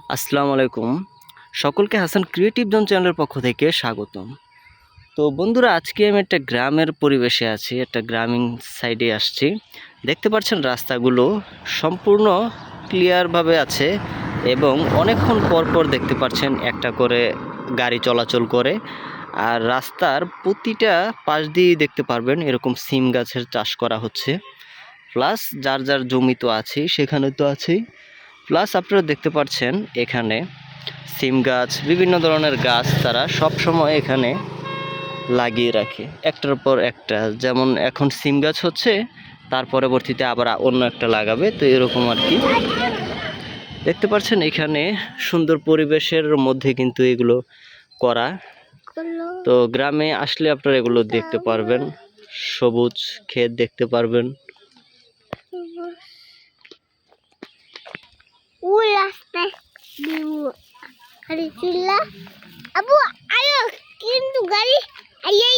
আসসালামু আলাইকুম। সকলকে হাসান ক্রিয়েটিভ জোন চ্যানেলের পক্ষ থেকে স্বাগতম। তো বন্ধুরা, আজকে আমি একটা গ্রামের পরিবেশে আছি, একটা গ্রামীণ সাইডে আসছি। দেখতে পাচ্ছেন রাস্তাগুলো সম্পূর্ণ ক্লিয়ারভাবে আছে এবং অনেকক্ষণ পর পর দেখতে পাচ্ছেন একটা করে গাড়ি চলাচল করে। আর রাস্তার প্রতিটা পাশ দিয়েই দেখতে পারবেন এরকম সিম গাছের চাষ করা হচ্ছে। প্লাস যার যার জমি তো আছেই, সেখানে তো আছেই। প্লাস আপনারা দেখতে পাচ্ছেন এখানে সিম গাছ, বিভিন্ন ধরনের গাছ তারা সব সময় এখানে লাগিয়ে রাখে একটার পর একটা। যেমন এখন সিম গাছ হচ্ছে, তার পরবর্তীতে আবার অন্য একটা লাগাবে, তো এরকম আর কি। দেখতে পাচ্ছেন এখানে সুন্দর পরিবেশের মধ্যে কিন্তু এগুলো করা। তো গ্রামে আসলে আপনারা এগুলো দেখতে পারবেন, সবুজ ক্ষেত দেখতে পারবেন। ওই রাস্তায় আরে চিল্লা আবু আয়ো কিন্তু গাড়ি আইয়াই